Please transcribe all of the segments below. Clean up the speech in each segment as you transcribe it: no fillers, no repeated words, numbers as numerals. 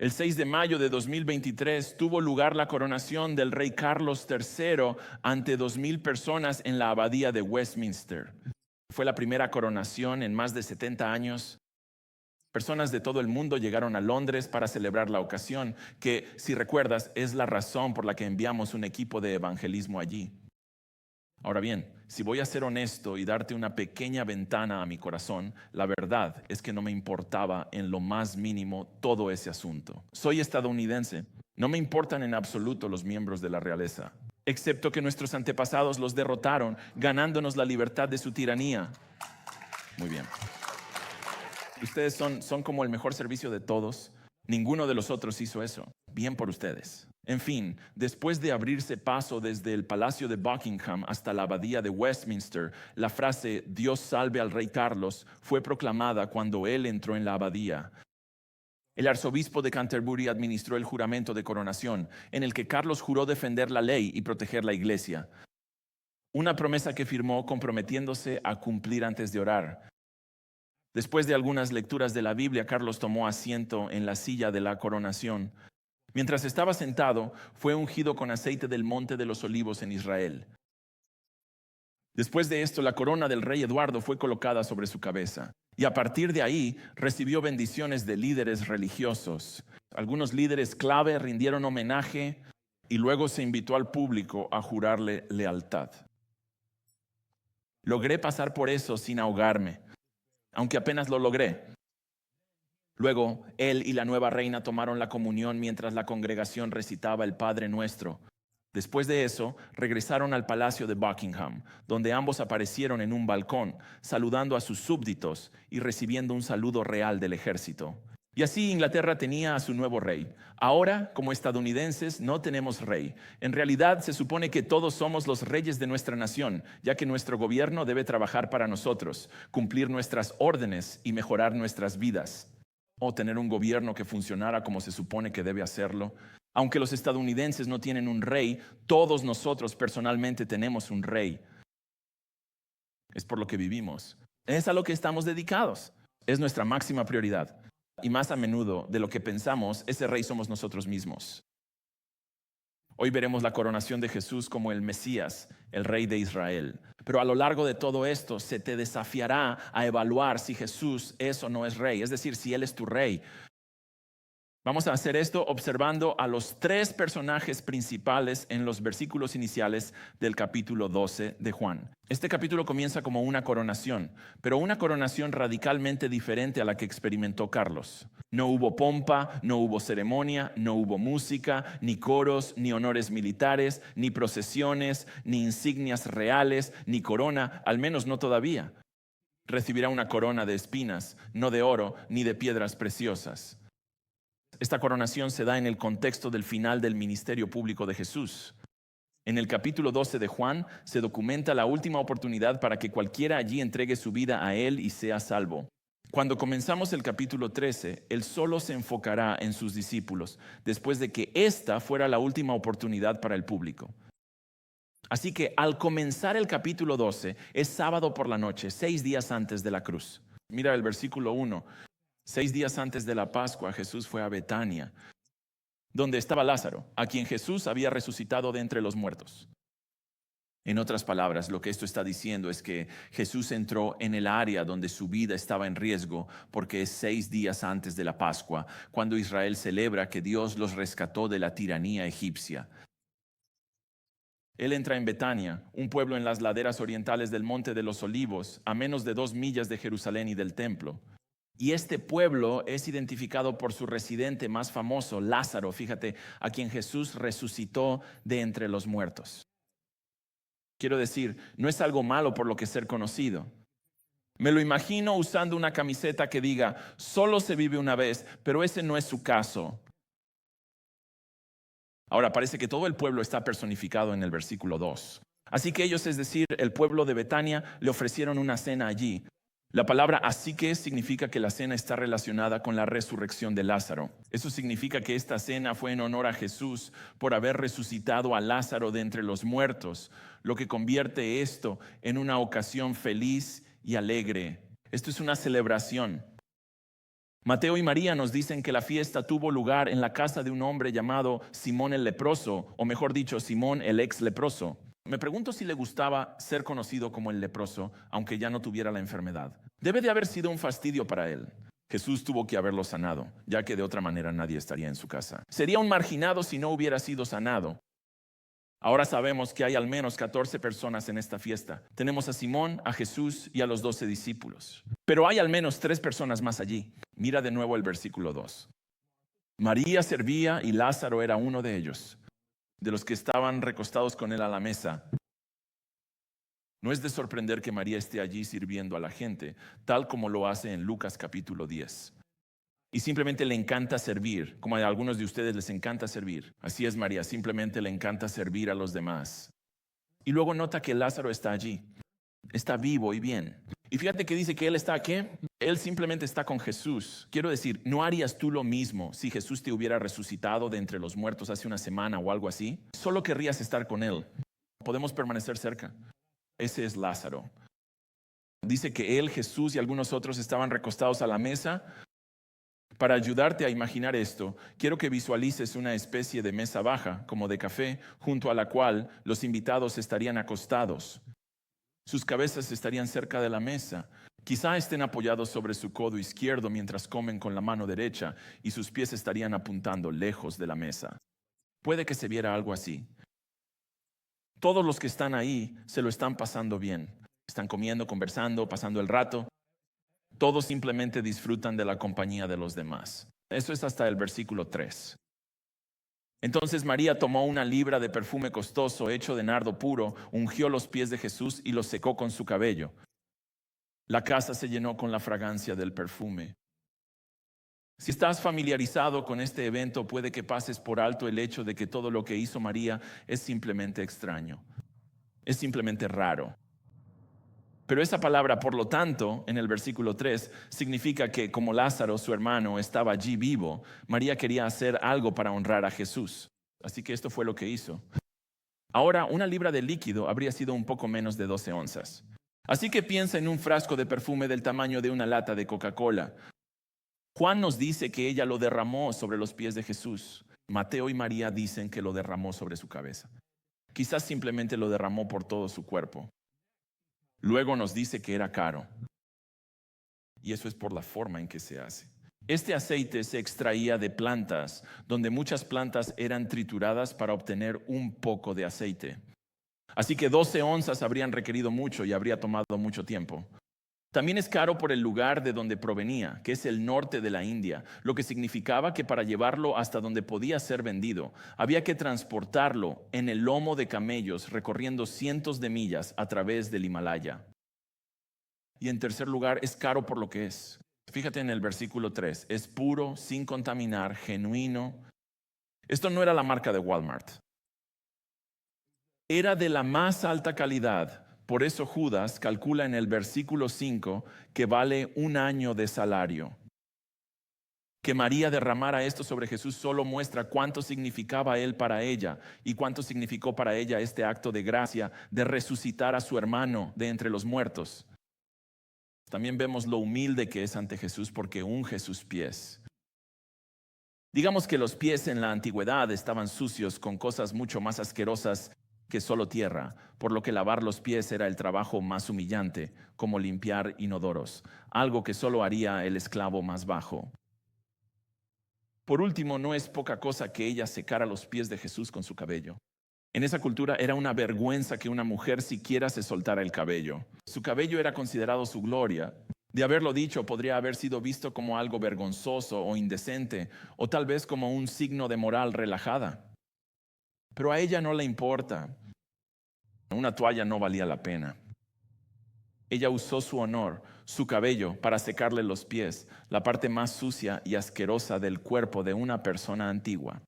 El 6 de mayo de 2023 tuvo lugar la coronación del rey Carlos III ante 2,000 personas en la abadía de Westminster. Fue la primera coronación en más de 70 años. Personas de todo el mundo llegaron a Londres para celebrar la ocasión, que, si recuerdas, es la razón por la que enviamos un equipo de evangelismo allí. Ahora bien, si voy a ser honesto y darte una pequeña ventana a mi corazón, la verdad es que no me importaba en lo más mínimo todo ese asunto. Soy estadounidense, no me importan en absoluto los miembros de la realeza, excepto que nuestros antepasados los derrotaron, ganándonos la libertad de su tiranía. Muy bien. Ustedes son como el mejor servicio de todos. Ninguno de los otros hizo eso. Bien por ustedes. En fin, después de abrirse paso desde el Palacio de Buckingham hasta la Abadía de Westminster, la frase "Dios salve al rey Carlos" fue proclamada cuando él entró en la abadía. El arzobispo de Canterbury administró el juramento de coronación, en el que Carlos juró defender la ley y proteger la iglesia. Una promesa que firmó comprometiéndose a cumplir antes de orar. Después de algunas lecturas de la Biblia, Carlos tomó asiento en la silla de la coronación. Mientras estaba sentado, fue ungido con aceite del Monte de los Olivos en Israel. Después de esto, la corona del rey Eduardo fue colocada sobre su cabeza. Y a partir de ahí, recibió bendiciones de líderes religiosos. Algunos líderes clave rindieron homenaje y luego se invitó al público a jurarle lealtad. Logré pasar por eso sin ahogarme, aunque apenas lo logré. Luego, él y la nueva reina tomaron la comunión mientras la congregación recitaba el Padre Nuestro. Después de eso, regresaron al Palacio de Buckingham, donde ambos aparecieron en un balcón, saludando a sus súbditos y recibiendo un saludo real del ejército. Y así Inglaterra tenía a su nuevo rey. Ahora, como estadounidenses, no tenemos rey. En realidad, se supone que todos somos los reyes de nuestra nación, ya que nuestro gobierno debe trabajar para nosotros, cumplir nuestras órdenes y mejorar nuestras vidas. O tener un gobierno que funcionara como se supone que debe hacerlo. Aunque los estadounidenses no tienen un rey, todos nosotros personalmente tenemos un rey. Es por lo que vivimos. Es a lo que estamos dedicados. Es nuestra máxima prioridad. Y más a menudo de lo que pensamos, ese rey somos nosotros mismos. Hoy veremos la coronación de Jesús como el Mesías, el rey de Israel. Pero a lo largo de todo esto se te desafiará a evaluar si Jesús es o no es rey, es decir, si Él es tu rey. Vamos a hacer esto observando a los 3 personajes principales en los versículos iniciales del capítulo 12 de Juan. Este capítulo comienza como una coronación, pero una coronación radicalmente diferente a la que experimentó Carlos. No hubo pompa, no hubo ceremonia, no hubo música, ni coros, ni honores militares, ni procesiones, ni insignias reales, ni corona, al menos no todavía. Recibirá una corona de espinas, no de oro, ni de piedras preciosas. Esta coronación se da en el contexto del final del ministerio público de Jesús. En el capítulo 12 de Juan se documenta la última oportunidad para que cualquiera allí entregue su vida a Él y sea salvo. Cuando comenzamos el capítulo 13, Él solo se enfocará en sus discípulos, después de que esta fuera la última oportunidad para el público. Así que al comenzar el capítulo 12, es sábado por la noche, 6 días antes de la cruz. Mira el versículo 1. 6 días antes de la Pascua, Jesús fue a Betania, donde estaba Lázaro, a quien Jesús había resucitado de entre los muertos. En otras palabras, lo que esto está diciendo es que Jesús entró en el área donde su vida estaba en riesgo, porque es 6 días antes de la Pascua, cuando Israel celebra que Dios los rescató de la tiranía egipcia. Él entra en Betania, un pueblo en las laderas orientales del Monte de los Olivos, a menos de 2 millas de Jerusalén y del templo. Y este pueblo es identificado por su residente más famoso, Lázaro, fíjate, a quien Jesús resucitó de entre los muertos. Quiero decir, no es algo malo por lo que ser conocido. Me lo imagino usando una camiseta que diga, solo se vive una vez, pero ese no es su caso. Ahora parece que todo el pueblo está personificado en el versículo 2. Así que ellos, es decir, el pueblo de Betania, le ofrecieron una cena allí. La palabra así que significa que la cena está relacionada con la resurrección de Lázaro. Eso significa que esta cena fue en honor a Jesús por haber resucitado a Lázaro de entre los muertos, lo que convierte esto en una ocasión feliz y alegre. Esto es una celebración. Mateo y María nos dicen que la fiesta tuvo lugar en la casa de un hombre llamado Simón el leproso, o mejor dicho, Simón el ex leproso. Me pregunto si le gustaba ser conocido como el leproso, aunque ya no tuviera la enfermedad. Debe de haber sido un fastidio para él. Jesús tuvo que haberlo sanado, ya que de otra manera nadie estaría en su casa. Sería un marginado si no hubiera sido sanado. Ahora sabemos que hay al menos 14 personas en esta fiesta. Tenemos a Simón, a Jesús y a los 12 discípulos. Pero hay al menos 3 personas más allí. Mira de nuevo el versículo 2. María servía y Lázaro era uno de ellos, de los que estaban recostados con él a la mesa. No es de sorprender que María esté allí sirviendo a la gente, tal como lo hace en Lucas capítulo 10. Y simplemente le encanta servir, como a algunos de ustedes les encanta servir. Así es María, simplemente le encanta servir a los demás. Y luego nota que Lázaro está allí, está vivo y bien. Y fíjate que dice que él está aquí, él simplemente está con Jesús. Quiero decir, ¿no harías tú lo mismo si Jesús te hubiera resucitado de entre los muertos hace una semana o algo así? Solo querrías estar con él. Podemos permanecer cerca. Ese es Lázaro. Dice que él, Jesús y algunos otros estaban recostados a la mesa. Para ayudarte a imaginar esto, quiero que visualices una especie de mesa baja, como de café, junto a la cual los invitados estarían acostados. Sus cabezas estarían cerca de la mesa. Quizá estén apoyados sobre su codo izquierdo mientras comen con la mano derecha y sus pies estarían apuntando lejos de la mesa. Puede que se viera algo así. Todos los que están ahí se lo están pasando bien. Están comiendo, conversando, pasando el rato. Todos simplemente disfrutan de la compañía de los demás. Eso es hasta el versículo 3. Entonces María tomó una libra de perfume costoso hecho de nardo puro, ungió los pies de Jesús y los secó con su cabello. La casa se llenó con la fragancia del perfume. Si estás familiarizado con este evento, puede que pases por alto el hecho de que todo lo que hizo María es simplemente extraño. Es simplemente raro. Pero esa palabra, por lo tanto, en el versículo 3, significa que como Lázaro, su hermano, estaba allí vivo, María quería hacer algo para honrar a Jesús. Así que esto fue lo que hizo. Ahora, una libra de líquido habría sido un poco menos de 12 onzas. Así que piensa en un frasco de perfume del tamaño de una lata de Coca-Cola. Juan nos dice que ella lo derramó sobre los pies de Jesús. Mateo y María dicen que lo derramó sobre su cabeza. Quizás simplemente lo derramó por todo su cuerpo. Luego nos dice que era caro. Y eso es por la forma en que se hace. Este aceite se extraía de plantas, donde muchas plantas eran trituradas para obtener un poco de aceite. Así que 12 onzas habrían requerido mucho y habría tomado mucho tiempo. También es caro por el lugar de donde provenía, que es el norte de la India, lo que significaba que para llevarlo hasta donde podía ser vendido, había que transportarlo en el lomo de camellos recorriendo cientos de millas a través del Himalaya. Y en tercer lugar, es caro por lo que es. Fíjate en el versículo 3, es puro, sin contaminar, genuino. Esto no era la marca de Walmart. Era de la más alta calidad. Por eso Judas calcula en el versículo 5 que vale un año de salario. Que María derramara esto sobre Jesús solo muestra cuánto significaba él para ella y cuánto significó para ella este acto de gracia de resucitar a su hermano de entre los muertos. También vemos lo humilde que es ante Jesús porque unge sus pies. Digamos que los pies en la antigüedad estaban sucios con cosas mucho más asquerosas que solo tierra, por lo que lavar los pies era el trabajo más humillante, como limpiar inodoros, algo que solo haría el esclavo más bajo. Por último, no es poca cosa que ella secara los pies de Jesús con su cabello. En esa cultura era una vergüenza que una mujer siquiera se soltara el cabello. Su cabello era considerado su gloria. De haberlo dicho, podría haber sido visto como algo vergonzoso o indecente, o tal vez como un signo de moral relajada. Pero a ella no le importa. Una toalla no valía la pena. Ella usó su honor, su cabello, para secarle los pies, la parte más sucia y asquerosa del cuerpo de una persona antigua.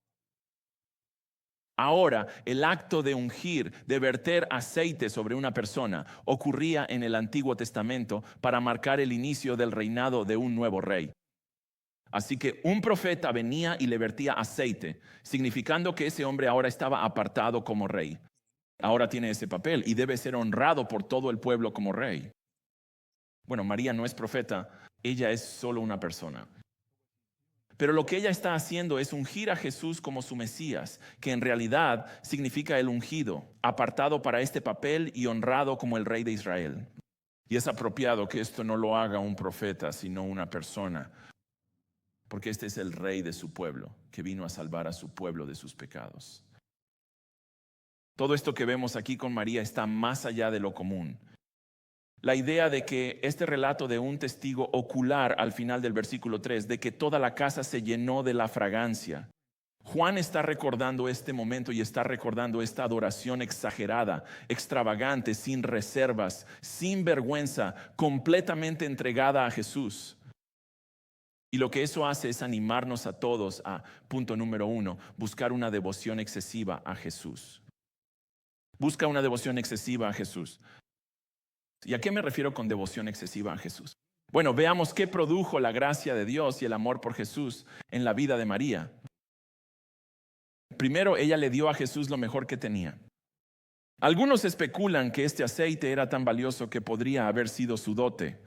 Ahora, el acto de ungir, de verter aceite sobre una persona, ocurría en el Antiguo Testamento para marcar el inicio del reinado de un nuevo rey. Así que un profeta venía y le vertía aceite, significando que ese hombre ahora estaba apartado como rey. Ahora tiene ese papel y debe ser honrado por todo el pueblo como rey. Bueno, María no es profeta, ella es solo una persona. Pero lo que ella está haciendo es ungir a Jesús como su Mesías, que en realidad significa el ungido, apartado para este papel y honrado como el rey de Israel. Y es apropiado que esto no lo haga un profeta, sino una persona, porque este es el rey de su pueblo, que vino a salvar a su pueblo de sus pecados. Todo esto que vemos aquí con María está más allá de lo común. La idea de que este relato de un testigo ocular al final del versículo 3, de que toda la casa se llenó de la fragancia. Juan está recordando este momento y está recordando esta adoración exagerada, extravagante, sin reservas, sin vergüenza, completamente entregada a Jesús. Y lo que eso hace es animarnos a todos a, punto número 1, buscar una devoción excesiva a Jesús. Busca una devoción excesiva a Jesús. ¿Y a qué me refiero con devoción excesiva a Jesús? Bueno, veamos qué produjo la gracia de Dios y el amor por Jesús en la vida de María. Primero, ella le dio a Jesús lo mejor que tenía. Algunos especulan que este aceite era tan valioso que podría haber sido su dote.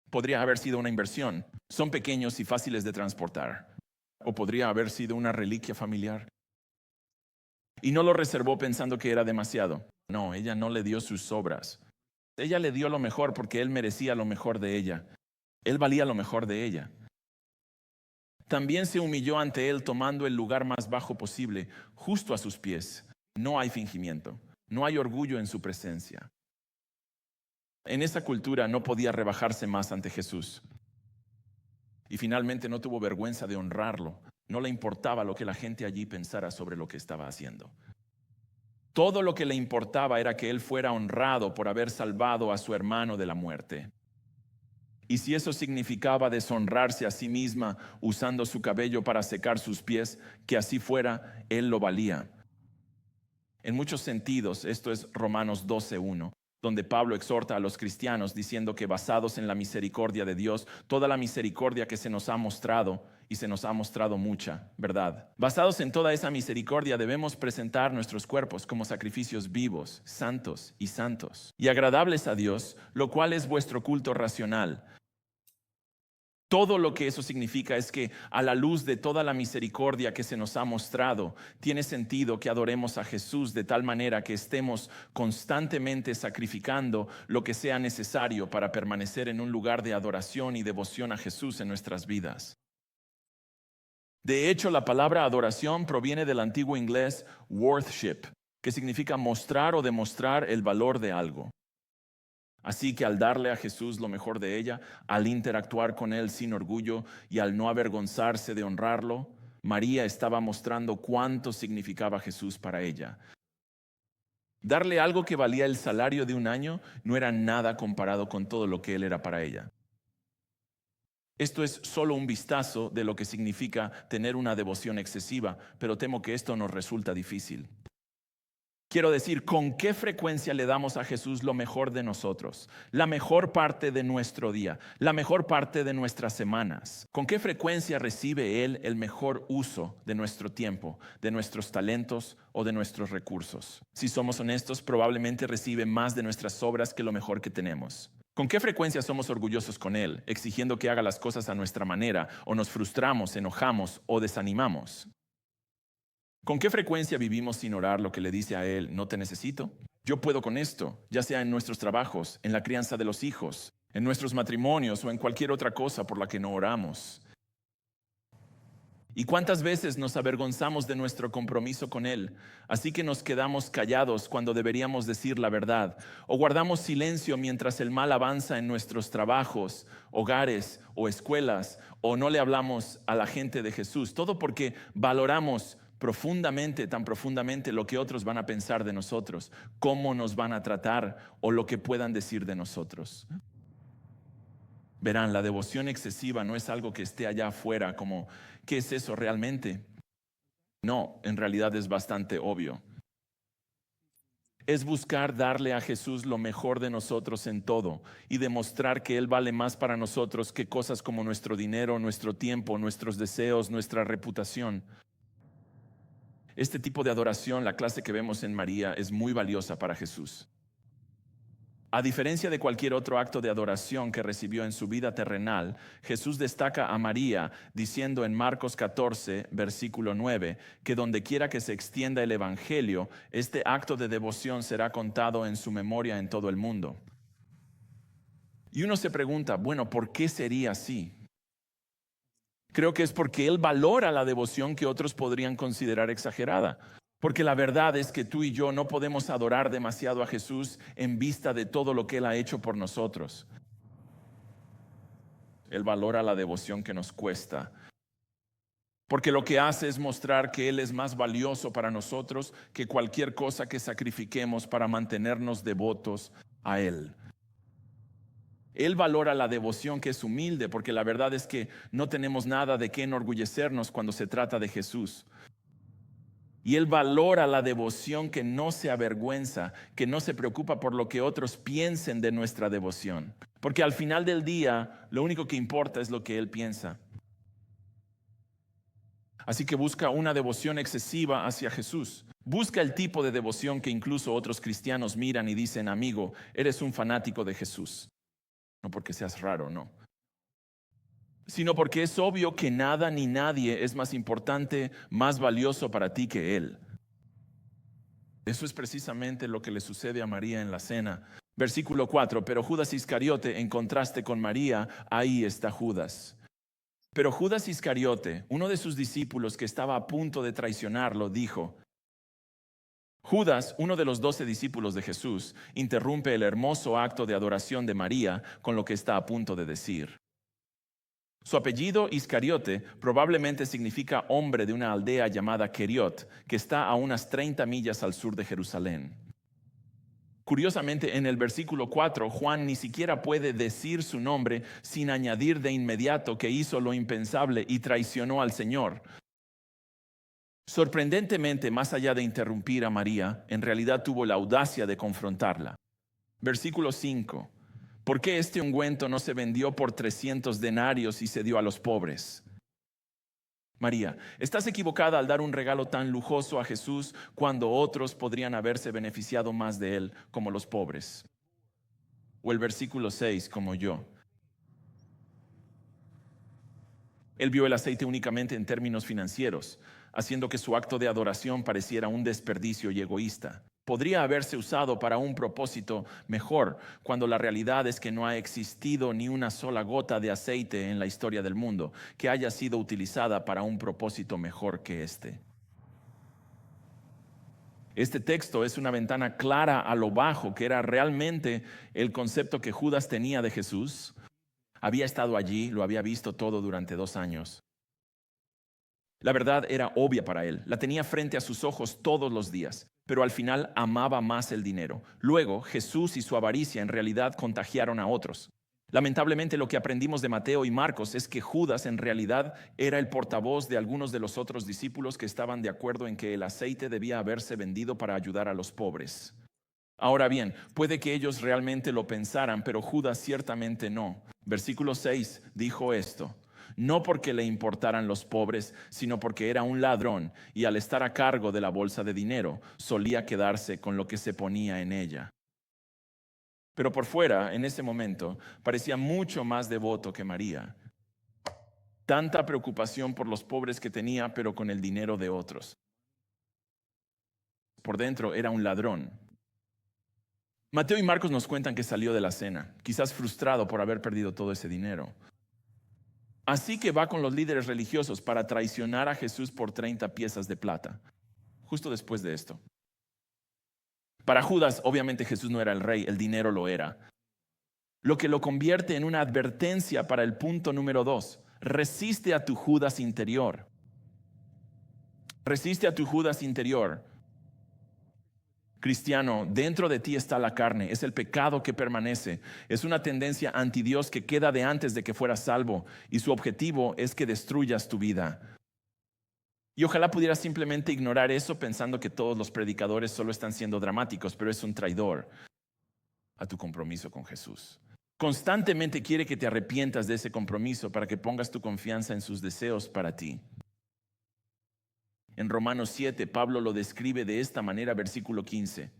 Podría haber sido una inversión. Son pequeños y fáciles de transportar. O podría haber sido una reliquia familiar. Y no lo reservó pensando que era demasiado. No, ella no le dio sus sobras. Ella le dio lo mejor porque él merecía lo mejor de ella. Él valía lo mejor de ella. También se humilló ante él tomando el lugar más bajo posible, justo a sus pies. No hay fingimiento, no hay orgullo en su presencia. En esa cultura no podía rebajarse más ante Jesús. Y finalmente no tuvo vergüenza de honrarlo. No le importaba lo que la gente allí pensara sobre lo que estaba haciendo. Todo lo que le importaba era que él fuera honrado por haber salvado a su hermano de la muerte. Y si eso significaba deshonrarse a sí misma usando su cabello para secar sus pies, que así fuera, él lo valía. En muchos sentidos, esto es Romanos 12:1, donde Pablo exhorta a los cristianos diciendo que basados en la misericordia de Dios, toda la misericordia que se nos ha mostrado, y se nos ha mostrado mucha, ¿verdad? Basados en toda esa misericordia debemos presentar nuestros cuerpos como sacrificios vivos, santos y agradables a Dios, lo cual es vuestro culto racional. Todo lo que eso significa es que a la luz de toda la misericordia que se nos ha mostrado, tiene sentido que adoremos a Jesús de tal manera que estemos constantemente sacrificando lo que sea necesario para permanecer en un lugar de adoración y devoción a Jesús en nuestras vidas. De hecho, la palabra adoración proviene del antiguo inglés worship, que significa mostrar o demostrar el valor de algo. Así que al darle a Jesús lo mejor de ella, al interactuar con él sin orgullo y al no avergonzarse de honrarlo, María estaba mostrando cuánto significaba Jesús para ella. Darle algo que valía el salario de un año no era nada comparado con todo lo que él era para ella. Esto es solo un vistazo de lo que significa tener una devoción excesiva, pero temo que esto nos resulta difícil. Quiero decir, ¿con qué frecuencia le damos a Jesús lo mejor de nosotros? La mejor parte de nuestro día, la mejor parte de nuestras semanas. ¿Con qué frecuencia recibe Él el mejor uso de nuestro tiempo, de nuestros talentos o de nuestros recursos? Si somos honestos, probablemente recibe más de nuestras obras que lo mejor que tenemos. ¿Con qué frecuencia somos orgullosos con Él, exigiendo que haga las cosas a nuestra manera, o nos frustramos, enojamos o desanimamos? ¿Con qué frecuencia vivimos sin orar lo que le dice a Él, no te necesito? Yo puedo con esto, ya sea en nuestros trabajos, en la crianza de los hijos, en nuestros matrimonios o en cualquier otra cosa por la que no oramos. ¿Y cuántas veces nos avergonzamos de nuestro compromiso con Él? Así que nos quedamos callados cuando deberíamos decir la verdad, o guardamos silencio mientras el mal avanza en nuestros trabajos, hogares o escuelas, o no le hablamos a la gente de Jesús. Todo porque valoramos profundamente, tan profundamente lo que otros van a pensar de nosotros, cómo nos van a tratar o lo que puedan decir de nosotros. Verán, la devoción excesiva no es algo que esté allá afuera como, ¿qué es eso realmente? No, en realidad es bastante obvio. Es buscar darle a Jesús lo mejor de nosotros en todo y demostrar que Él vale más para nosotros que cosas como nuestro dinero, nuestro tiempo, nuestros deseos, nuestra reputación. Este tipo de adoración, la clase que vemos en María, es muy valiosa para Jesús. A diferencia de cualquier otro acto de adoración que recibió en su vida terrenal, Jesús destaca a María diciendo en Marcos 14, versículo 9, que donde quiera que se extienda el Evangelio, este acto de devoción será contado en su memoria en todo el mundo. Y uno se pregunta, bueno, ¿por qué sería así? Creo que es porque Él valora la devoción que otros podrían considerar exagerada. Porque la verdad es que tú y yo no podemos adorar demasiado a Jesús en vista de todo lo que Él ha hecho por nosotros. Él valora la devoción que nos cuesta. Porque lo que hace es mostrar que Él es más valioso para nosotros que cualquier cosa que sacrifiquemos para mantenernos devotos a Él. Él valora la devoción que es humilde, porque la verdad es que no tenemos nada de qué enorgullecernos cuando se trata de Jesús. Y Él valora la devoción que no se avergüenza, que no se preocupa por lo que otros piensen de nuestra devoción. Porque al final del día, lo único que importa es lo que Él piensa. Así que busca una devoción excesiva hacia Jesús. Busca el tipo de devoción que incluso otros cristianos miran y dicen, amigo, eres un fanático de Jesús. No porque seas raro, no. Sino porque es obvio que nada ni nadie es más importante, más valioso para ti que Él. Eso es precisamente lo que le sucede a María en la cena. Versículo 4, pero Judas Iscariote, en contraste con María, ahí está Judas. Pero Judas Iscariote, uno de sus discípulos que estaba a punto de traicionarlo, dijo, Judas, uno de los 12 discípulos de Jesús, interrumpe el hermoso acto de adoración de María con lo que está a punto de decir. Su apellido Iscariote probablemente significa hombre de una aldea llamada Keriot, que está a unas 30 millas al sur de Jerusalén. Curiosamente, en el versículo 4, Juan ni siquiera puede decir su nombre sin añadir de inmediato que hizo lo impensable y traicionó al Señor. Sorprendentemente, más allá de interrumpir a María, en realidad tuvo la audacia de confrontarla. Versículo 5. ¿Por qué este ungüento no se vendió por 300 denarios y se dio a los pobres? María, estás equivocada al dar un regalo tan lujoso a Jesús cuando otros podrían haberse beneficiado más de él, como los pobres. O el versículo 6, como yo. Él vio el aceite únicamente en términos financieros, haciendo que su acto de adoración pareciera un desperdicio y egoísta. Podría haberse usado para un propósito mejor, cuando la realidad es que no ha existido ni una sola gota de aceite en la historia del mundo que haya sido utilizada para un propósito mejor que este. Este texto es una ventana clara a lo bajo, que era realmente el concepto que Judas tenía de Jesús. Había estado allí, lo había visto todo durante 2 años. La verdad era obvia para él, la tenía frente a sus ojos todos los días, pero al final amaba más el dinero. Luego, Jesús y su avaricia en realidad contagiaron a otros. Lamentablemente, lo que aprendimos de Mateo y Marcos es que Judas en realidad era el portavoz de algunos de los otros discípulos que estaban de acuerdo en que el aceite debía haberse vendido para ayudar a los pobres. Ahora bien, puede que ellos realmente lo pensaran, pero Judas ciertamente no. Versículo 6 dijo esto. No porque le importaran los pobres, sino porque era un ladrón y al estar a cargo de la bolsa de dinero, solía quedarse con lo que se ponía en ella. Pero por fuera, en ese momento, parecía mucho más devoto que María. Tanta preocupación por los pobres que tenía, pero con el dinero de otros. Por dentro era un ladrón. Mateo y Marcos nos cuentan que salió de la cena, quizás frustrado por haber perdido todo ese dinero. Así que va con los líderes religiosos para traicionar a Jesús por 30 piezas de plata, justo después de esto. Para Judas, obviamente Jesús no era el rey, el dinero lo era. Lo que lo convierte en una advertencia para el punto número 2. Resiste a tu Judas interior. Resiste a tu Judas interior. Cristiano, dentro de ti está la carne, es el pecado que permanece, es una tendencia anti Dios que queda de antes de que fueras salvo y su objetivo es que destruyas tu vida. Y ojalá pudieras simplemente ignorar eso pensando que todos los predicadores solo están siendo dramáticos, pero es un traidor a tu compromiso con Jesús. Constantemente quiere que te arrepientas de ese compromiso para que pongas tu confianza en sus deseos para ti. En Romanos 7, Pablo lo describe de esta manera, versículo 15.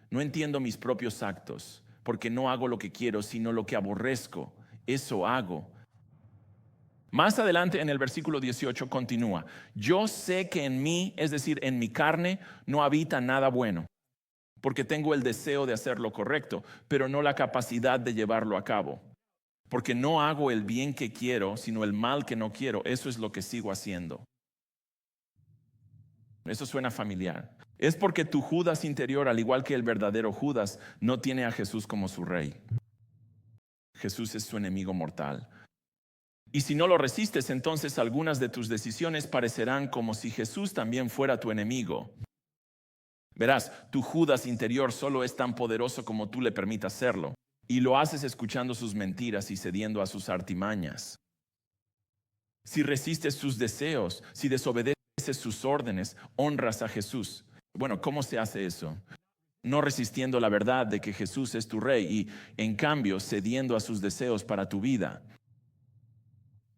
No entiendo mis propios actos, porque no hago lo que quiero, sino lo que aborrezco. Eso hago. Más adelante en el versículo 18 continúa: yo sé que en mí, es decir, en mi carne, no habita nada bueno, porque tengo el deseo de hacer lo correcto, pero no la capacidad de llevarlo a cabo. Porque no hago el bien que quiero, sino el mal que no quiero. Eso es lo que sigo haciendo. Eso suena familiar. Es porque tu Judas interior, al igual que el verdadero Judas, no tiene a Jesús como su rey. Jesús es su enemigo mortal. Y si no lo resistes, entonces algunas de tus decisiones parecerán como si Jesús también fuera tu enemigo. Verás, tu Judas interior solo es tan poderoso como tú le permitas serlo. Y lo haces escuchando sus mentiras y cediendo a sus artimañas. Si resistes sus deseos, si desobedeces sus órdenes, honras a Jesús. Bueno, ¿cómo se hace eso? No resistiendo la verdad de que Jesús es tu rey y, en cambio, cediendo a sus deseos para tu vida.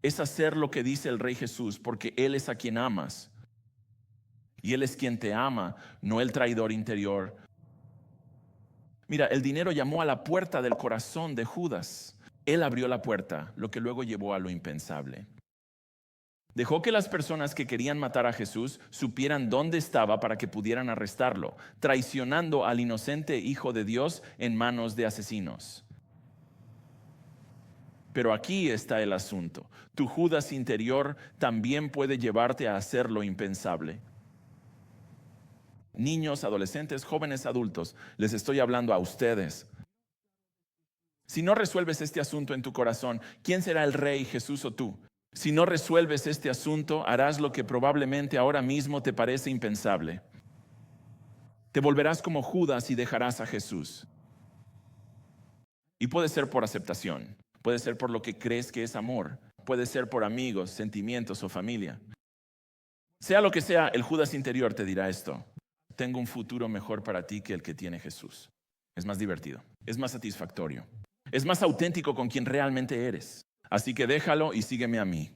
Es hacer lo que dice el Rey Jesús, porque Él es a quien amas. Y Él es quien te ama, no el traidor interior. Mira, el dinero llamó a la puerta del corazón de Judas. Él abrió la puerta, lo que luego llevó a lo impensable. Dejó que las personas que querían matar a Jesús supieran dónde estaba para que pudieran arrestarlo, traicionando al inocente Hijo de Dios en manos de asesinos. Pero aquí está el asunto. Tu Judas interior también puede llevarte a hacer lo impensable. Niños, adolescentes, jóvenes, adultos, les estoy hablando a ustedes. Si no resuelves este asunto en tu corazón, ¿quién será el rey, Jesús o tú? Si no resuelves este asunto, harás lo que probablemente ahora mismo te parece impensable. Te volverás como Judas y dejarás a Jesús. Y puede ser por aceptación, puede ser por lo que crees que es amor, puede ser por amigos, sentimientos o familia. Sea lo que sea, el Judas interior te dirá esto: tengo un futuro mejor para ti que el que tiene Jesús. Es más divertido, es más satisfactorio, es más auténtico con quien realmente eres. Así que déjalo y sígueme a mí.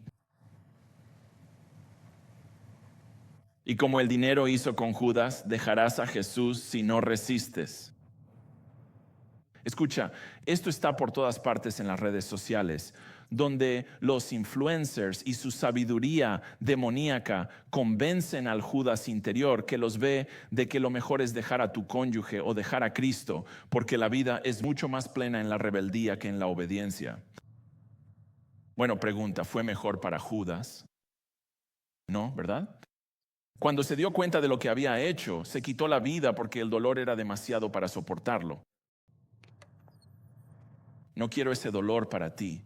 Y como el dinero hizo con Judas, dejarás a Jesús si no resistes. Escucha, esto está por todas partes en las redes sociales, donde los influencers y su sabiduría demoníaca convencen al Judas interior, que los ve, de que lo mejor es dejar a tu cónyuge o dejar a Cristo, porque la vida es mucho más plena en la rebeldía que en la obediencia. Bueno, pregunta, ¿fue mejor para Judas? No, ¿verdad? Cuando se dio cuenta de lo que había hecho, se quitó la vida porque el dolor era demasiado para soportarlo. No quiero ese dolor para ti.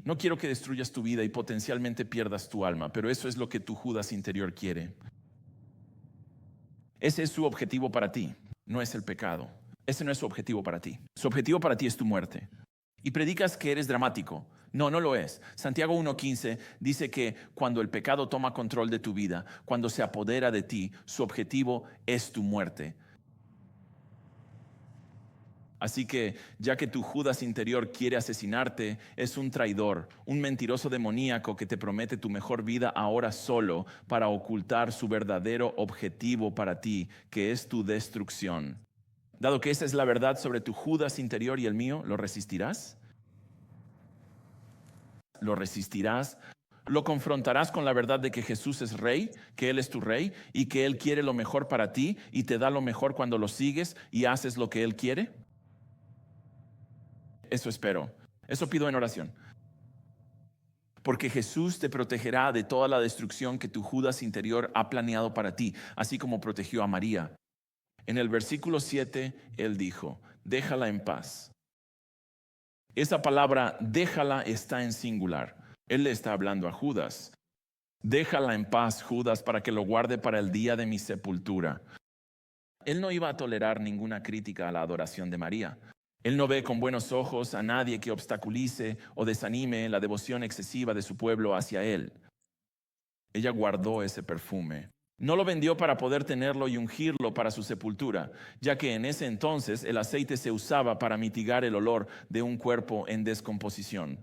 No quiero que destruyas tu vida y potencialmente pierdas tu alma, pero eso es lo que tu Judas interior quiere. Ese es su objetivo para ti, no es el pecado. Ese no es su objetivo para ti. Su objetivo para ti es tu muerte. Y predicas que eres dramático. No, no lo es. Santiago 1:15 dice que cuando el pecado toma control de tu vida, cuando se apodera de ti, su objetivo es tu muerte. Así que, ya que tu Judas interior quiere asesinarte, es un traidor, un mentiroso demoníaco que te promete tu mejor vida ahora solo para ocultar su verdadero objetivo para ti, que es tu destrucción. Dado que esa es la verdad sobre tu Judas interior y el mío, ¿lo resistirás? ¿Lo resistirás? ¿Lo confrontarás con la verdad de que Jesús es rey, que Él es tu rey y que Él quiere lo mejor para ti y te da lo mejor cuando lo sigues y haces lo que Él quiere? Eso espero. Eso pido en oración. Porque Jesús te protegerá de toda la destrucción que tu Judas interior ha planeado para ti, así como protegió a María. En el versículo 7, Él dijo: déjala en paz. Esa palabra déjala está en singular. Él le está hablando a Judas. Déjala en paz, Judas, para que lo guarde para el día de mi sepultura. Él no iba a tolerar ninguna crítica a la adoración de María. Él no ve con buenos ojos a nadie que obstaculice o desanime la devoción excesiva de su pueblo hacia Él. Ella guardó ese perfume. No lo vendió para poder tenerlo y ungirlo para su sepultura, ya que en ese entonces el aceite se usaba para mitigar el olor de un cuerpo en descomposición.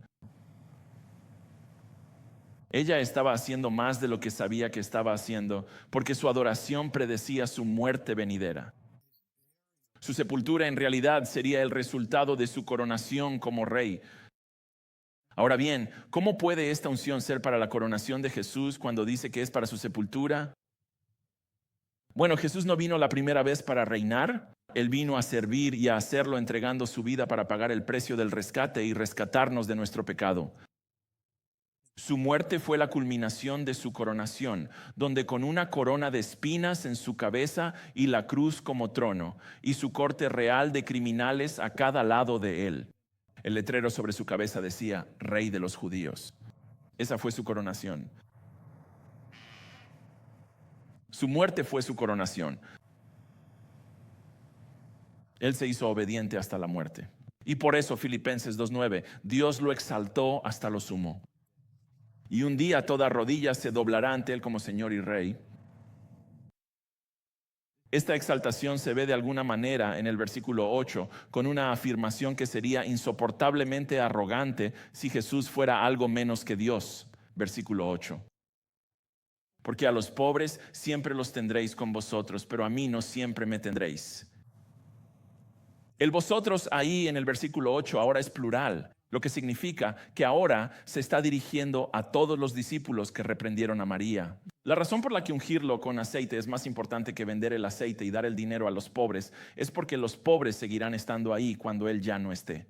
Ella estaba haciendo más de lo que sabía que estaba haciendo, porque su adoración predecía su muerte venidera. Su sepultura en realidad sería el resultado de su coronación como rey. Ahora bien, ¿cómo puede esta unción ser para la coronación de Jesús cuando dice que es para su sepultura? Bueno, Jesús no vino la primera vez para reinar. Él vino a servir y a hacerlo entregando su vida para pagar el precio del rescate y rescatarnos de nuestro pecado. Su muerte fue la culminación de su coronación, donde con una corona de espinas en su cabeza y la cruz como trono, y su corte real de criminales a cada lado de él. El letrero sobre su cabeza decía, Rey de los Judíos. Esa fue su coronación. Su muerte fue su coronación. Él se hizo obediente hasta la muerte. Y por eso, Filipenses 2:9, Dios lo exaltó hasta lo sumo. Y un día toda rodilla se doblará ante Él como Señor y Rey. Esta exaltación se ve de alguna manera en el versículo 8, con una afirmación que sería insoportablemente arrogante si Jesús fuera algo menos que Dios. Versículo 8. Porque a los pobres siempre los tendréis con vosotros, pero a mí no siempre me tendréis. El vosotros ahí en el versículo 8 ahora es plural, lo que significa que ahora se está dirigiendo a todos los discípulos que reprendieron a María. La razón por la que ungirlo con aceite es más importante que vender el aceite y dar el dinero a los pobres es porque los pobres seguirán estando ahí cuando Él ya no esté.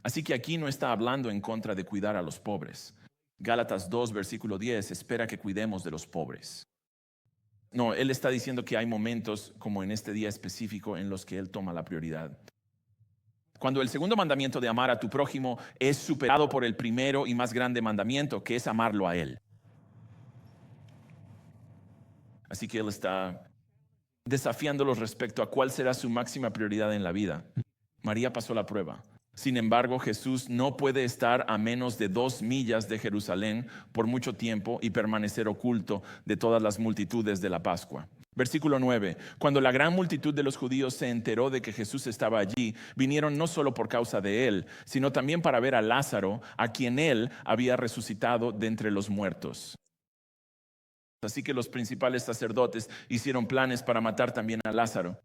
Así que aquí no está hablando en contra de cuidar a los pobres. Gálatas 2, versículo 10, espera que cuidemos de los pobres. No, Él está diciendo que hay momentos, como en este día específico, en los que Él toma la prioridad. Cuando el segundo mandamiento de amar a tu prójimo es superado por el primero y más grande mandamiento, que es amarlo a Él. Así que Él está desafiándolos respecto a cuál será su máxima prioridad en la vida. María pasó la prueba. Sin embargo, Jesús no puede estar a menos de 2 millas de Jerusalén por mucho tiempo y permanecer oculto de todas las multitudes de la Pascua. Versículo 9. Cuando la gran multitud de los judíos se enteró de que Jesús estaba allí, vinieron no solo por causa de él, sino también para ver a Lázaro, a quien él había resucitado de entre los muertos. Así que los principales sacerdotes hicieron planes para matar también a Lázaro.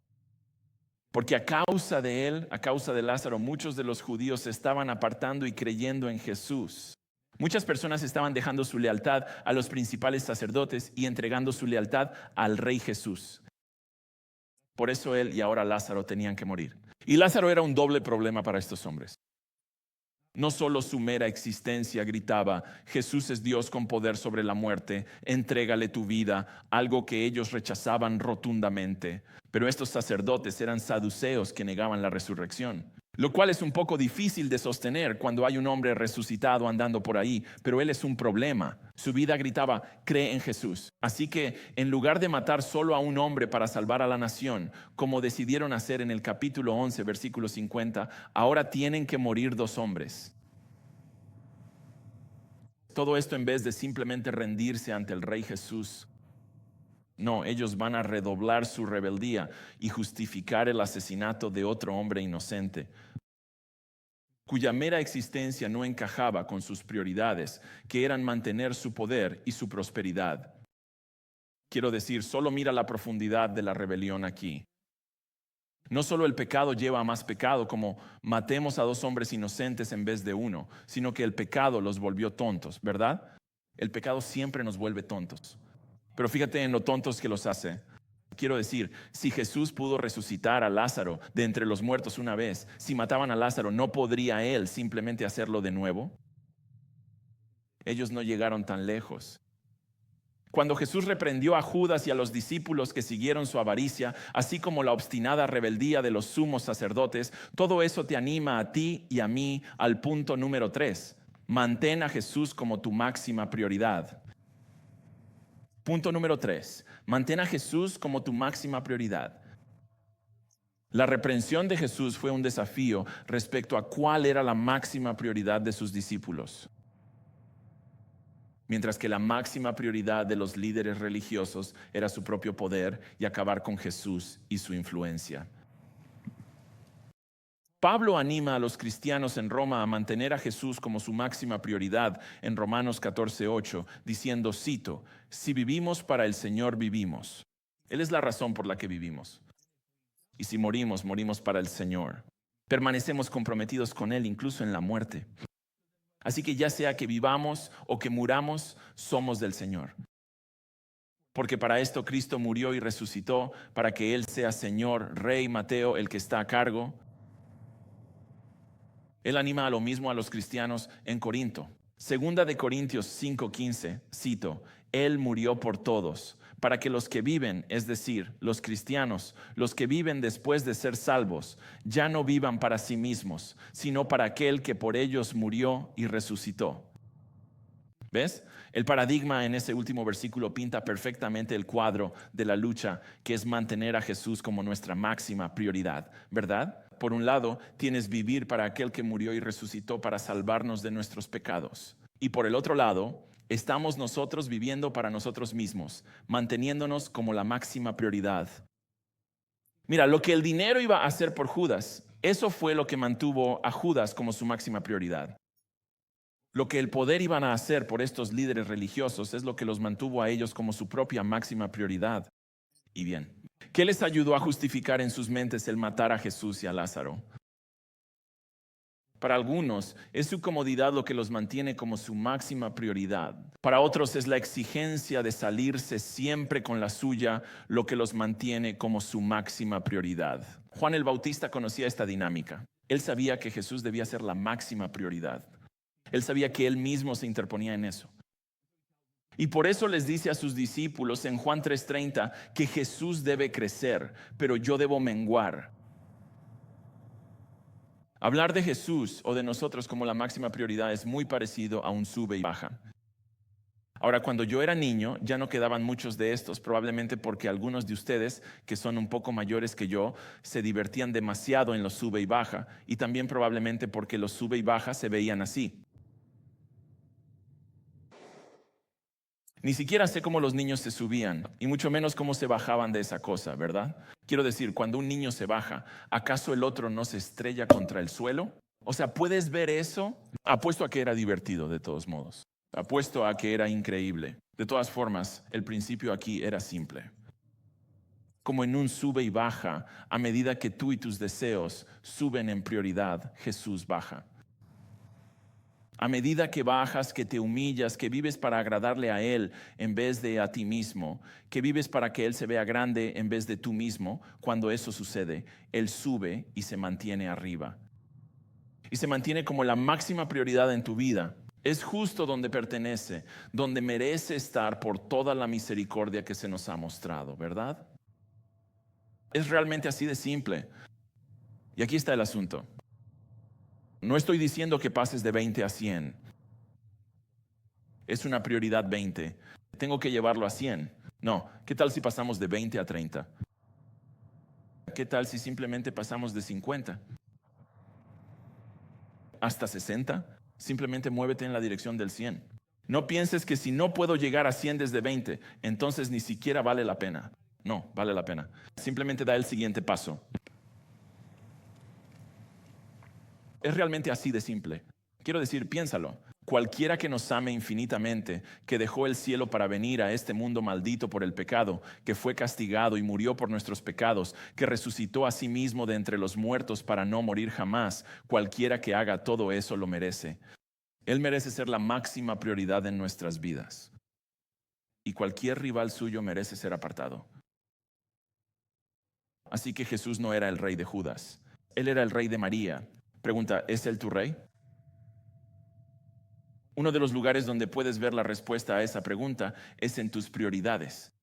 Porque a causa de él, a causa de Lázaro, muchos de los judíos se estaban apartando y creyendo en Jesús. Muchas personas estaban dejando su lealtad a los principales sacerdotes y entregando su lealtad al Rey Jesús. Por eso él y ahora Lázaro tenían que morir. Y Lázaro era un doble problema para estos hombres. No solo su mera existencia gritaba, Jesús es Dios con poder sobre la muerte, entrégale tu vida, algo que ellos rechazaban rotundamente. Pero estos sacerdotes eran saduceos que negaban la resurrección, lo cual es un poco difícil de sostener cuando hay un hombre resucitado andando por ahí, pero él es un problema. Su vida gritaba, cree en Jesús. Así que en lugar de matar solo a un hombre para salvar a la nación, como decidieron hacer en el capítulo 11, versículo 50, ahora tienen que morir 2 hombres. Todo esto en vez de simplemente rendirse ante el Rey Jesús. No, ellos van a redoblar su rebeldía y justificar el asesinato de otro hombre inocente, cuya mera existencia no encajaba con sus prioridades, que eran mantener su poder y su prosperidad. Quiero decir, solo mira la profundidad de la rebelión aquí. No solo el pecado lleva a más pecado, como matemos a 2 hombres inocentes en vez de uno, sino que el pecado los volvió tontos, ¿verdad? El pecado siempre nos vuelve tontos. Pero fíjate en lo tontos que los hace. Quiero decir, si Jesús pudo resucitar a Lázaro de entre los muertos una vez, si mataban a Lázaro, ¿no podría él simplemente hacerlo de nuevo? Ellos no llegaron tan lejos. Cuando Jesús reprendió a Judas y a los discípulos que siguieron su avaricia, así como la obstinada rebeldía de los sumos sacerdotes, todo eso te anima a ti y a mí al punto número 3. Mantén a Jesús como tu máxima prioridad. Punto número 3. Mantén a Jesús como tu máxima prioridad. La reprensión de Jesús fue un desafío respecto a cuál era la máxima prioridad de sus discípulos. Mientras que la máxima prioridad de los líderes religiosos era su propio poder y acabar con Jesús y su influencia. Pablo anima a los cristianos en Roma a mantener a Jesús como su máxima prioridad en Romanos 14:8, diciendo, cito, si vivimos para el Señor vivimos. Él es la razón por la que vivimos. Y si morimos, morimos para el Señor. Permanecemos comprometidos con Él incluso en la muerte. Así que ya sea que vivamos o que muramos, somos del Señor. Porque para esto Cristo murió y resucitó, para que Él sea Señor, Rey, Mateo, el que está a cargo. Él anima a lo mismo a los cristianos en Corinto. Segunda de Corintios 5:15, cito, Él murió por todos, para que los que viven, es decir, los cristianos, los que viven después de ser salvos, ya no vivan para sí mismos, sino para aquel que por ellos murió y resucitó. ¿Ves? El paradigma en ese último versículo pinta perfectamente el cuadro de la lucha, que es mantener a Jesús como nuestra máxima prioridad, ¿verdad? Por un lado, tienes vivir para aquel que murió y resucitó para salvarnos de nuestros pecados. Y por el otro lado, estamos nosotros viviendo para nosotros mismos, manteniéndonos como la máxima prioridad. Mira, lo que el dinero iba a hacer por Judas, eso fue lo que mantuvo a Judas como su máxima prioridad. Lo que el poder iban a hacer por estos líderes religiosos es lo que los mantuvo a ellos como su propia máxima prioridad. Y bien, ¿qué les ayudó a justificar en sus mentes el matar a Jesús y a Lázaro? Para algunos es su comodidad lo que los mantiene como su máxima prioridad. Para otros es la exigencia de salirse siempre con la suya lo que los mantiene como su máxima prioridad. Juan el Bautista conocía esta dinámica. Él sabía que Jesús debía ser la máxima prioridad. Él sabía que él mismo se interponía en eso. Y por eso les dice a sus discípulos en Juan 3:30 que Jesús debe crecer, pero yo debo menguar. Hablar de Jesús o de nosotros como la máxima prioridad es muy parecido a un sube y baja. Ahora, cuando yo era niño, ya no quedaban muchos de estos, probablemente porque algunos de ustedes, que son un poco mayores que yo, se divertían demasiado en los sube y baja, y también probablemente porque los sube y baja se veían así. Ni siquiera sé cómo los niños se subían, y mucho menos cómo se bajaban de esa cosa, ¿verdad? Quiero decir, cuando un niño se baja, ¿acaso el otro no se estrella contra el suelo? O sea, ¿puedes ver eso? Apuesto a que era divertido de todos modos. Apuesto a que era increíble. De todas formas, el principio aquí era simple. Como en un sube y baja, a medida que tú y tus deseos suben en prioridad, Jesús baja. A medida que bajas, que te humillas, que vives para agradarle a Él en vez de a ti mismo, que vives para que Él se vea grande en vez de tú mismo, cuando eso sucede, Él sube y se mantiene arriba. Y se mantiene como la máxima prioridad en tu vida. Es justo donde pertenece, donde merece estar por toda la misericordia que se nos ha mostrado, ¿verdad? Es realmente así de simple. Y aquí está el asunto. No estoy diciendo que pases de 20 a 100. Es una prioridad 20. Tengo que llevarlo a 100. No, ¿qué tal si pasamos de 20 a 30? ¿Qué tal si simplemente pasamos de 50 hasta 60? Simplemente muévete en la dirección del 100. No pienses que si no puedo llegar a 100 desde 20, entonces ni siquiera vale la pena. No, vale la pena. Simplemente da el siguiente paso. Es realmente así de simple. Quiero decir, piénsalo. Cualquiera que nos ame infinitamente, que dejó el cielo para venir a este mundo maldito por el pecado, que fue castigado y murió por nuestros pecados, que resucitó a sí mismo de entre los muertos para no morir jamás, cualquiera que haga todo eso lo merece. Él merece ser la máxima prioridad en nuestras vidas. Y cualquier rival suyo merece ser apartado. Así que Jesús no era el rey de Judas. Él era el rey de María. Pregunta, ¿es Él tu rey? Uno de los lugares donde puedes ver la respuesta a esa pregunta es en tus prioridades.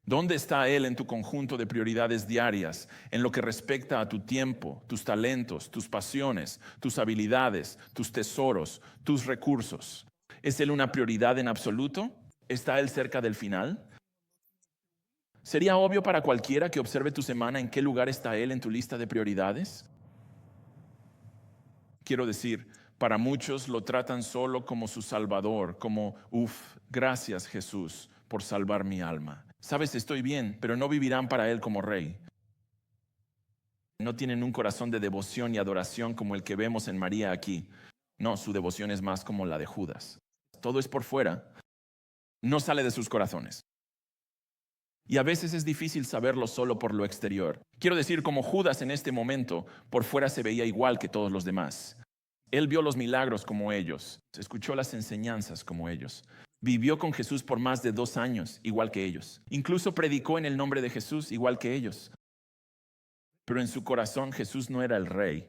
¿Dónde está Él en tu conjunto de prioridades diarias en lo que respecta a tu tiempo, tus talentos, tus pasiones, tus habilidades, tus tesoros, tus recursos? ¿Es Él una prioridad en absoluto? ¿Está Él cerca del final? ¿Sería obvio para cualquiera que observe tu semana en qué lugar está Él en tu lista de prioridades? Quiero decir, para muchos lo tratan solo como su salvador, como, gracias Jesús por salvar mi alma. Sabes, estoy bien, pero no vivirán para Él como rey. No tienen un corazón de devoción y adoración como el que vemos en María aquí. No, su devoción es más como la de Judas. Todo es por fuera, no sale de sus corazones. Y a veces es difícil saberlo solo por lo exterior. Quiero decir, como Judas en este momento, por fuera se veía igual que todos los demás. Él vio los milagros como ellos, escuchó las enseñanzas como ellos. Vivió con Jesús por más de 2 años, igual que ellos. Incluso predicó en el nombre de Jesús, igual que ellos. Pero en su corazón Jesús no era el rey.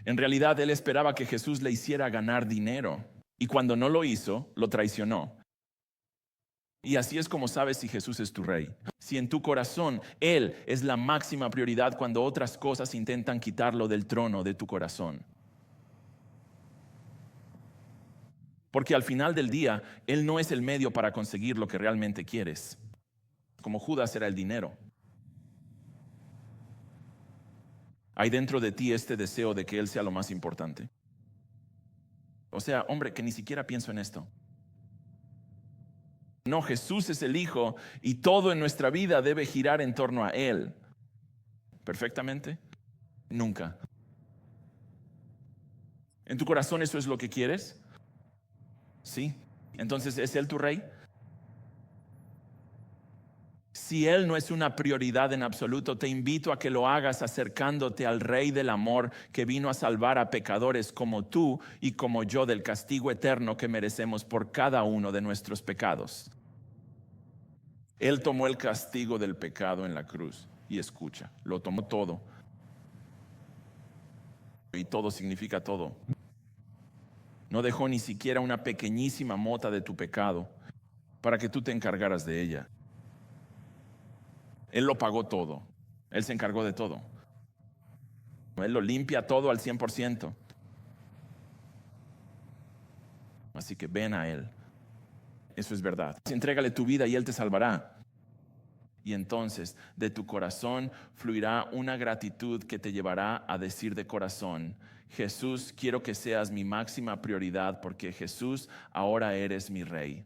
En realidad él esperaba que Jesús le hiciera ganar dinero. Y cuando no lo hizo, lo traicionó. Y así es como sabes si Jesús es tu rey. Si en tu corazón Él es la máxima prioridad cuando otras cosas intentan quitarlo del trono de tu corazón. Porque al final del día, Él no es el medio para conseguir lo que realmente quieres. Como Judas era el dinero. Hay dentro de ti este deseo de que Él sea lo más importante. O sea, hombre, que ni siquiera pienso en esto. No, Jesús es el Hijo y todo en nuestra vida debe girar en torno a Él. ¿Perfectamente? Nunca. ¿En tu corazón eso es lo que quieres? Sí. Entonces, ¿es Él tu rey? Si Él no es una prioridad en absoluto, te invito a que lo hagas acercándote al Rey del amor que vino a salvar a pecadores como tú y como yo del castigo eterno que merecemos por cada uno de nuestros pecados. Él tomó el castigo del pecado en la cruz y escucha, lo tomó todo. Y todo significa todo. No dejó ni siquiera una pequeñísima mota de tu pecado para que tú te encargaras de ella. Él lo pagó todo. Él se encargó de todo. Él lo limpia todo al 100%. Así que ven a Él. Eso es verdad. Entrégale tu vida y Él te salvará. Y entonces de tu corazón fluirá una gratitud que te llevará a decir de corazón: Jesús, quiero que seas mi máxima prioridad porque Jesús, ahora eres mi Rey.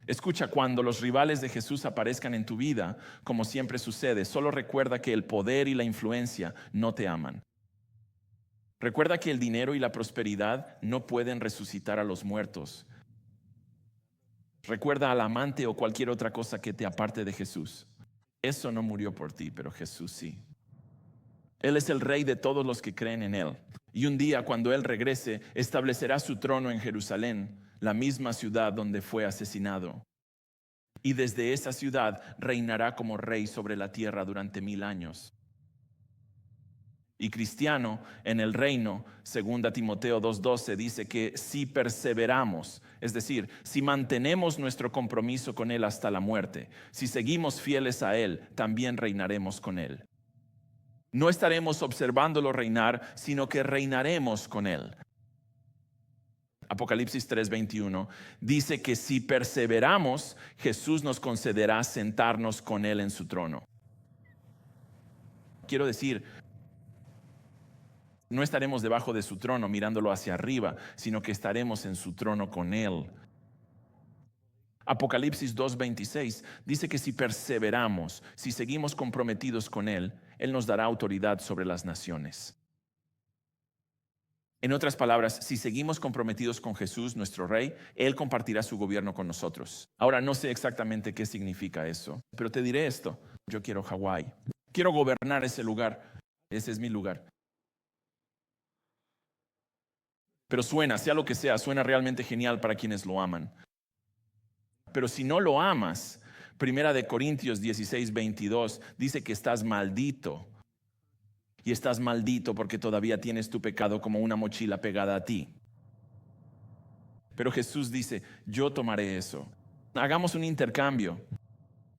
Escucha, cuando los rivales de Jesús aparezcan en tu vida, como siempre sucede, solo recuerda que el poder y la influencia no te aman. Recuerda que el dinero y la prosperidad no pueden resucitar a los muertos. Recuerda al amante o cualquier otra cosa que te aparte de Jesús. Eso no murió por ti, pero Jesús sí. Él es el Rey de todos los que creen en Él. Y un día, cuando Él regrese, establecerá su trono en Jerusalén, la misma ciudad donde fue asesinado. Y desde esa ciudad reinará como rey sobre la tierra durante 1000 años. Y cristiano en el reino, 2 Timoteo 2:12 dice que si perseveramos, es decir, si mantenemos nuestro compromiso con Él hasta la muerte, si seguimos fieles a Él, también reinaremos con Él. No estaremos observándolo reinar, sino que reinaremos con Él. Apocalipsis 3:21 dice que si perseveramos, Jesús nos concederá sentarnos con Él en su trono. Quiero decir, no estaremos debajo de su trono mirándolo hacia arriba, sino que estaremos en su trono con Él. Apocalipsis 2:26 dice que si perseveramos, si seguimos comprometidos con Él, Él nos dará autoridad sobre las naciones. En otras palabras, si seguimos comprometidos con Jesús, nuestro Rey, Él compartirá su gobierno con nosotros. Ahora, no sé exactamente qué significa eso, pero te diré esto. Yo quiero Hawái. Quiero gobernar ese lugar. Ese es mi lugar. Pero suena, sea lo que sea, suena realmente genial para quienes lo aman. Pero si no lo amas, 1 Corintios 16:22 dice que estás maldito. Y estás maldito porque todavía tienes tu pecado como una mochila pegada a ti. Pero Jesús dice, yo tomaré eso. Hagamos un intercambio.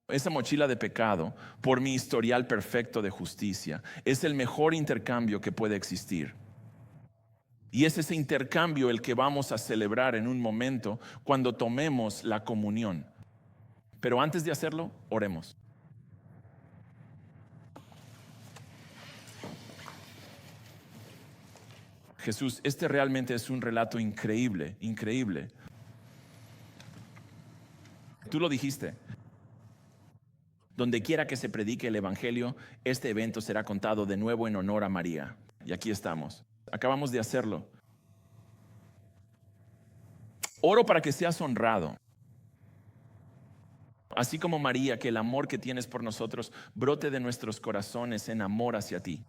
Esa mochila de pecado por mi historial perfecto de justicia es el mejor intercambio que puede existir. Y es ese intercambio el que vamos a celebrar en un momento cuando tomemos la comunión. Pero antes de hacerlo, oremos. Jesús, este realmente es un relato increíble, increíble. Tú lo dijiste. Donde quiera que se predique el Evangelio, este evento será contado de nuevo en honor a María. Y aquí estamos. Acabamos de hacerlo. Oro para que seas honrado. Así como María, que el amor que tienes por nosotros brote de nuestros corazones en amor hacia ti.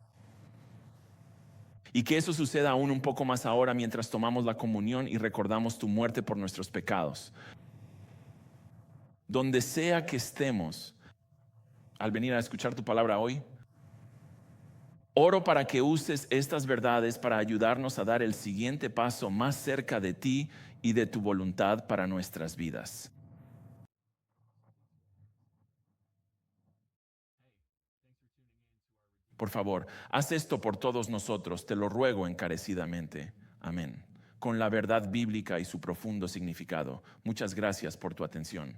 Y que eso suceda aún un poco más ahora mientras tomamos la comunión y recordamos tu muerte por nuestros pecados. Donde sea que estemos, al venir a escuchar tu palabra hoy, oro para que uses estas verdades para ayudarnos a dar el siguiente paso más cerca de ti y de tu voluntad para nuestras vidas. Por favor, haz esto por todos nosotros, te lo ruego encarecidamente. Amén. Con la verdad bíblica y su profundo significado. Muchas gracias por tu atención.